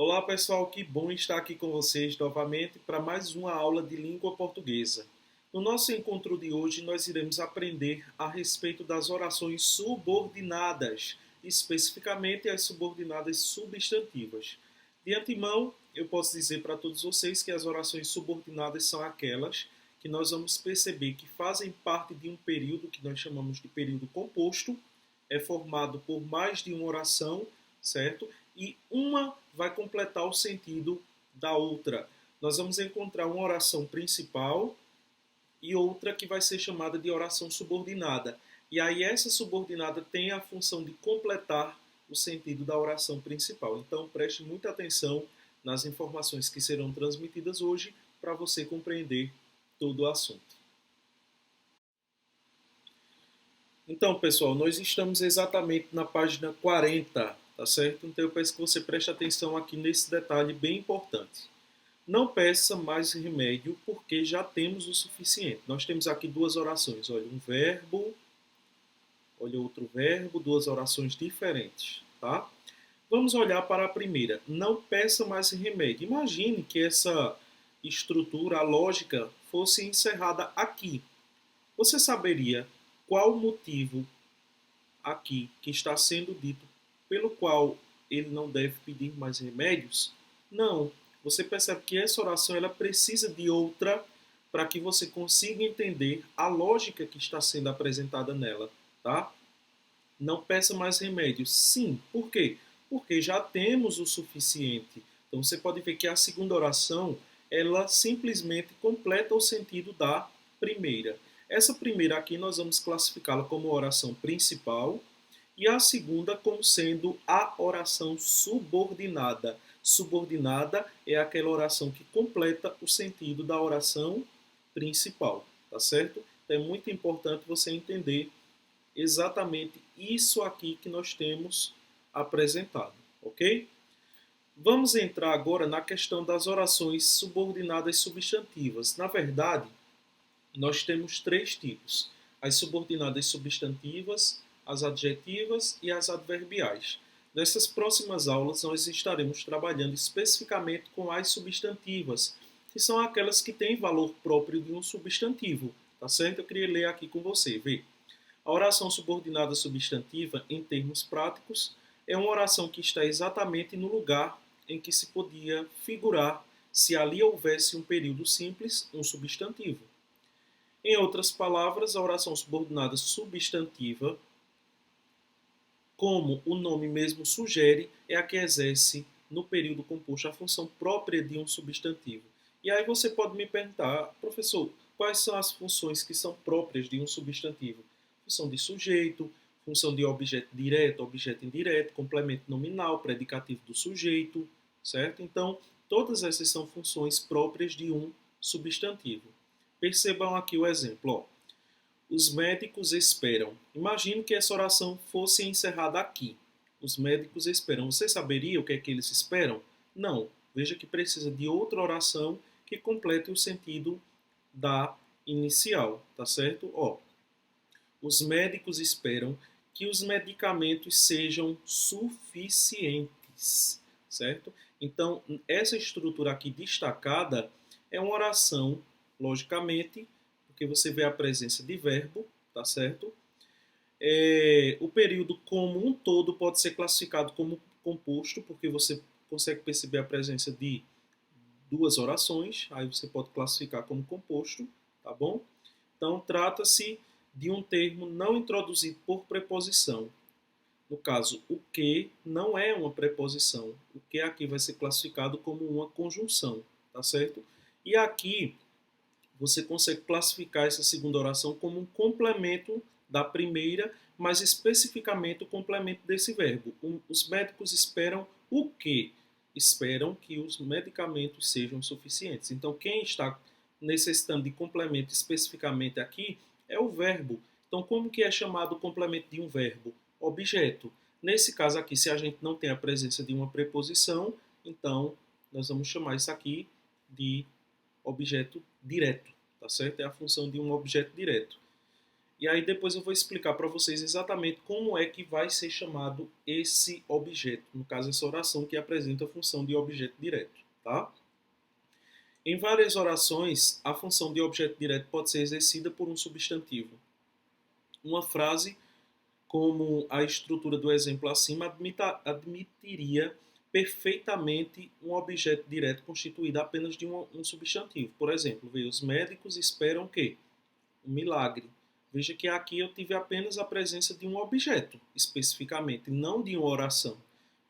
Olá pessoal, que bom estar aqui com vocês novamente para mais uma aula de língua portuguesa. No nosso encontro de hoje nós iremos aprender a respeito das orações subordinadas, especificamente as subordinadas substantivas. De antemão, eu posso dizer para todos vocês que as orações subordinadas são aquelas que nós vamos perceber que fazem parte de um período que nós chamamos de período composto, é formado por mais de uma oração, certo? E uma vai completar o sentido da outra. Nós vamos encontrar uma oração principal e outra que vai ser chamada de oração subordinada. E aí essa subordinada tem a função de completar o sentido da oração principal. Então preste muita atenção nas informações que serão transmitidas hoje para você compreender todo o assunto. Então, pessoal, nós estamos exatamente na página 40, tá certo? Então eu peço que você preste atenção aqui nesse detalhe bem importante. Não peça mais remédio porque já temos o suficiente. Nós temos aqui duas orações, olha, um verbo, olha outro verbo, duas orações diferentes, tá? Vamos olhar para a primeira. Não peça mais remédio. Imagine que essa estrutura, a lógica, fosse encerrada aqui. Você saberia qual o motivo aqui que está sendo dito pelo qual ele não deve pedir mais remédios? Não. Você percebe que essa oração ela precisa de outra para que você consiga entender a lógica que está sendo apresentada nela, tá? Não peça mais remédios. Sim. Por quê? Porque já temos o suficiente. Então você pode ver que a segunda oração ela simplesmente completa o sentido da primeira. Essa primeira aqui nós vamos classificá-la como oração principal e a segunda como sendo a oração subordinada. Subordinada é aquela oração que completa o sentido da oração principal, tá certo? Então é muito importante você entender exatamente isso aqui que nós temos apresentado, ok? Vamos entrar agora na questão das orações subordinadas substantivas. Na verdade, nós temos três tipos: as subordinadas substantivas, as adjetivas e as adverbiais. Nessas próximas aulas, nós estaremos trabalhando especificamente com as substantivas, que são aquelas que têm valor próprio de um substantivo, tá certo? Eu queria ler aqui com você, vê. A oração subordinada substantiva, em termos práticos, é uma oração que está exatamente no lugar em que se podia figurar se ali houvesse um período simples, um substantivo. Em outras palavras, a oração subordinada substantiva, como o nome mesmo sugere, é a que exerce no período composto a função própria de um substantivo. E aí você pode me perguntar, professor, quais são as funções que são próprias de um substantivo? Função de sujeito, função de objeto direto, objeto indireto, complemento nominal, predicativo do sujeito, certo? Então, todas essas são funções próprias de um substantivo. Percebam aqui o exemplo, ó. Os médicos esperam. Imagine que essa oração fosse encerrada aqui. Os médicos esperam. Você saberia o que é que eles esperam? Não. Veja que precisa de outra oração que complete o sentido da inicial, tá certo? Ó, os médicos esperam que os medicamentos sejam suficientes, certo? Então, essa estrutura aqui destacada é uma oração, logicamente, porque você vê a presença de verbo, tá certo? O período como um todo pode ser classificado como composto, porque você consegue perceber a presença de duas orações, aí você pode classificar como composto, tá bom? Então, trata-se de um termo não introduzido por preposição. No caso, o que não é uma preposição. O que aqui vai ser classificado como uma conjunção, tá certo? E aqui você consegue classificar essa segunda oração como um complemento da primeira, mas especificamente o complemento desse verbo. Os médicos esperam o quê? Esperam que os medicamentos sejam suficientes. Então, quem está necessitando de complemento especificamente aqui é o verbo. Então, como que é chamado o complemento de um verbo? Objeto. Nesse caso aqui, se a gente não tem a presença de uma preposição, então nós vamos chamar isso aqui de objeto direto, tá certo? É a função de um objeto direto. E aí depois eu vou explicar para vocês exatamente como é que vai ser chamado esse objeto, no caso essa oração que apresenta a função de objeto direto, tá? Em várias orações, a função de objeto direto pode ser exercida por um substantivo. Uma frase, como a estrutura do exemplo acima, admitiria perfeitamente um objeto direto constituído apenas de um substantivo. Por exemplo, os médicos esperam o quê? Um milagre. Veja que aqui eu tive apenas a presença de um objeto, especificamente, não de uma oração.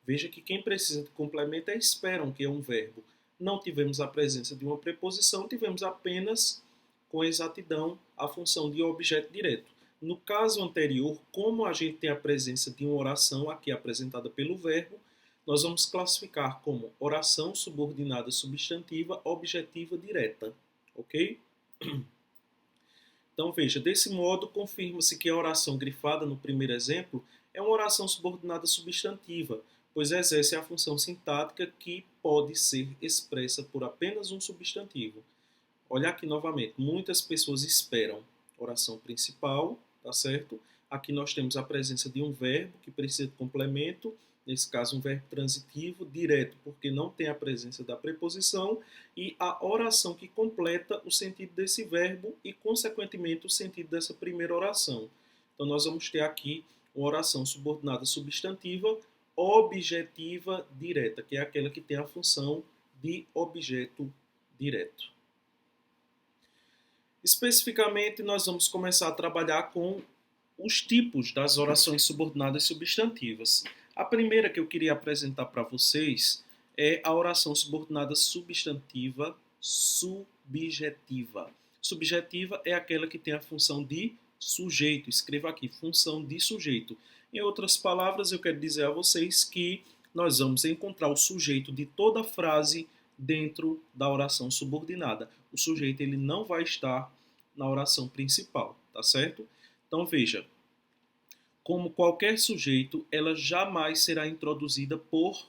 Veja que quem precisa de complemento é esperam, que é um verbo. Não tivemos a presença de uma preposição, tivemos apenas, com exatidão, a função de objeto direto. No caso anterior, como a gente tem a presença de uma oração aqui apresentada pelo verbo, nós vamos classificar como oração subordinada substantiva objetiva direta, ok? Então veja, desse modo confirma-se que a oração grifada no primeiro exemplo é uma oração subordinada substantiva, pois exerce a função sintática que pode ser expressa por apenas um substantivo. Olha aqui novamente, muitas pessoas esperam oração principal, tá certo? Aqui nós temos a presença de um verbo que precisa de complemento, nesse caso um verbo transitivo, direto, porque não tem a presença da preposição, e a oração que completa o sentido desse verbo e, consequentemente, o sentido dessa primeira oração. Então, nós vamos ter aqui uma oração subordinada substantiva, objetiva direta, que é aquela que tem a função de objeto direto. Especificamente, nós vamos começar a trabalhar com os tipos das orações subordinadas substantivas. A primeira que eu queria apresentar para vocês é a oração subordinada substantiva subjetiva. Subjetiva é aquela que tem a função de sujeito. Escreva aqui, função de sujeito. Em outras palavras, eu quero dizer a vocês que nós vamos encontrar o sujeito de toda frase dentro da oração subordinada. O sujeito ele não vai estar na oração principal, tá certo? Então veja, como qualquer sujeito, ela jamais será introduzida por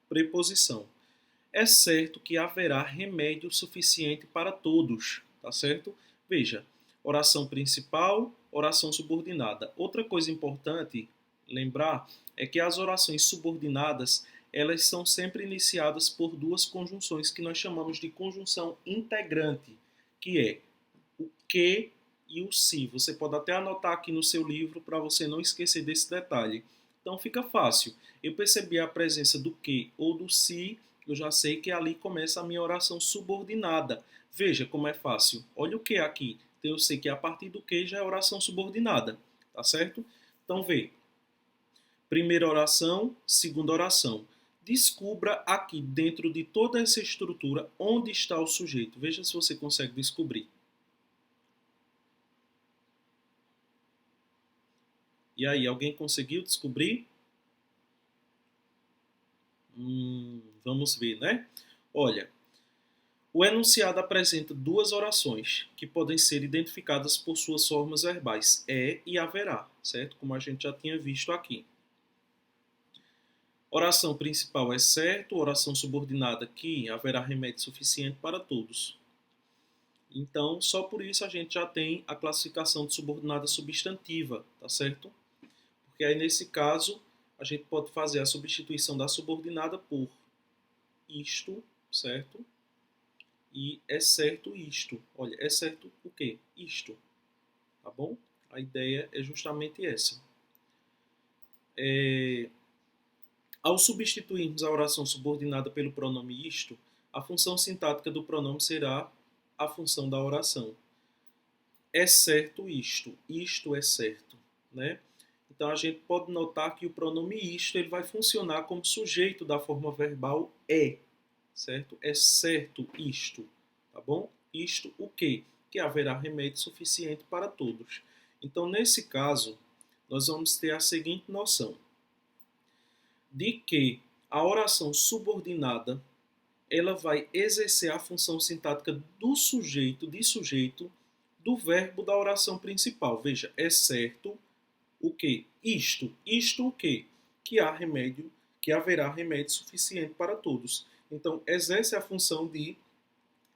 preposição. É certo que haverá remédio suficiente para todos, tá certo? Veja, oração principal, oração subordinada. Outra coisa importante lembrar é que as orações subordinadas, elas são sempre iniciadas por duas conjunções que nós chamamos de conjunção integrante, que é o que e o se. Você pode até anotar aqui no seu livro para você não esquecer desse detalhe. Então fica fácil. Eu percebi a presença do que ou do se, eu já sei que ali começa a minha oração subordinada. Veja como é fácil. Olha o que aqui. Então eu sei que a partir do que já é oração subordinada. Tá certo? Então vê. Primeira oração, segunda oração. Descubra aqui dentro de toda essa estrutura onde está o sujeito. Veja se você consegue descobrir. E aí, alguém conseguiu descobrir? Vamos ver, né? Olha, o enunciado apresenta duas orações que podem ser identificadas por suas formas verbais, é e haverá, certo? Como a gente já tinha visto aqui. Oração principal é certo, oração subordinada que haverá remédio suficiente para todos. Então, só por isso a gente já tem a classificação de subordinada substantiva, tá certo? Porque aí nesse caso a gente pode fazer a substituição da subordinada por isto, certo? E é certo isto. Olha, é certo o quê? Isto, tá bom? A ideia é justamente essa. Ao substituirmos a oração subordinada pelo pronome isto, a função sintática do pronome será a função da oração. É certo isto, isto é certo, né? Então a gente pode notar que o pronome isto ele vai funcionar como sujeito da forma verbal é, certo? É certo isto, tá bom? Isto o quê? Que haverá remédio suficiente para todos. Então nesse caso, nós vamos ter a seguinte noção de que a oração subordinada ela vai exercer a função sintática do sujeito, de sujeito, do verbo da oração principal. Veja, é certo o quê? Isto o quê? Que há remédio, que haverá remédio suficiente para todos. Então, exerce a função de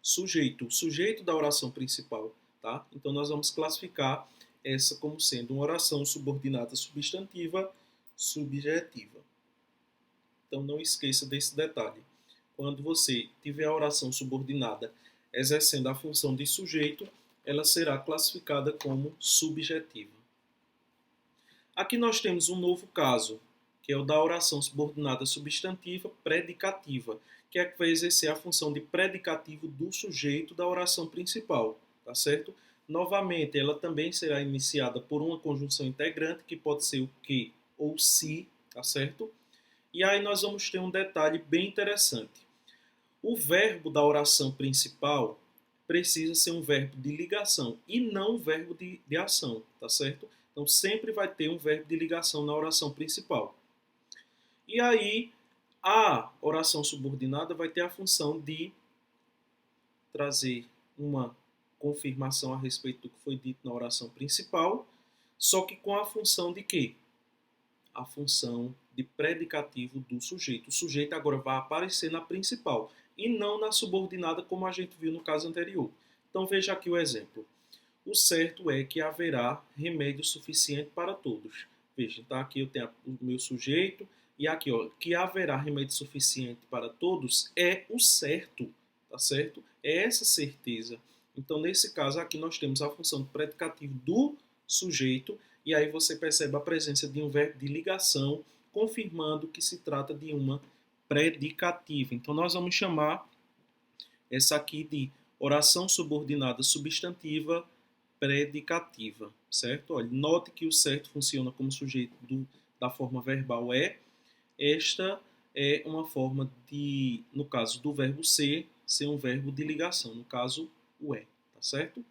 sujeito, sujeito da oração principal, tá? Então, nós vamos classificar essa como sendo uma oração subordinada substantiva subjetiva. Então, não esqueça desse detalhe. Quando você tiver a oração subordinada exercendo a função de sujeito, ela será classificada como subjetiva. Aqui nós temos um novo caso, que é o da oração subordinada substantiva predicativa, que é que vai exercer a função de predicativo do sujeito da oração principal, tá certo? Novamente, ela também será iniciada por uma conjunção integrante, que pode ser o que ou se, tá certo? E aí nós vamos ter um detalhe bem interessante. O verbo da oração principal precisa ser um verbo de ligação e não um verbo de ação, tá certo? Então sempre vai ter um verbo de ligação na oração principal. E aí a oração subordinada vai ter a função de trazer uma confirmação a respeito do que foi dito na oração principal, só que com a função de quê? A função de predicativo do sujeito. O sujeito agora vai aparecer na principal e não na subordinada, como a gente viu no caso anterior. Então veja aqui o exemplo. O certo é que haverá remédio suficiente para todos. Veja, tá? Aqui eu tenho o meu sujeito e aqui, ó, que haverá remédio suficiente para todos é o certo, tá certo? É essa certeza. Então, nesse caso aqui, nós temos a função do predicativo do sujeito e aí você percebe a presença de um verbo de ligação, confirmando que se trata de uma predicativa. Então, nós vamos chamar essa aqui de oração subordinada substantiva predicativa, certo? Olha, note que o certo funciona como sujeito da forma verbal é. Esta é uma forma de, no caso do verbo ser um verbo de ligação, no caso o é, tá certo?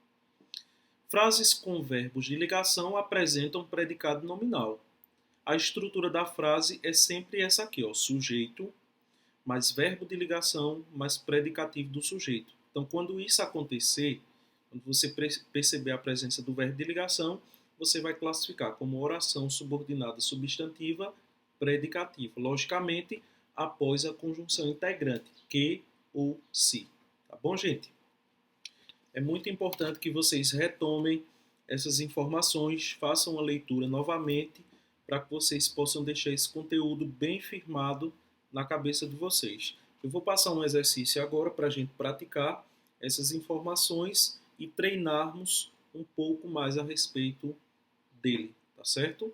Frases com verbos de ligação apresentam predicado nominal. A estrutura da frase é sempre essa aqui, ó, sujeito, mais verbo de ligação, mais predicativo do sujeito. Então, quando isso acontecer, quando você perceber a presença do verbo de ligação, você vai classificar como oração subordinada substantiva predicativa, logicamente, após a conjunção integrante, que ou se. Tá bom, gente? É muito importante que vocês retomem essas informações, façam a leitura novamente, para que vocês possam deixar esse conteúdo bem firmado na cabeça de vocês. Eu vou passar um exercício agora para a gente praticar essas informações e treinarmos um pouco mais a respeito dele, tá certo?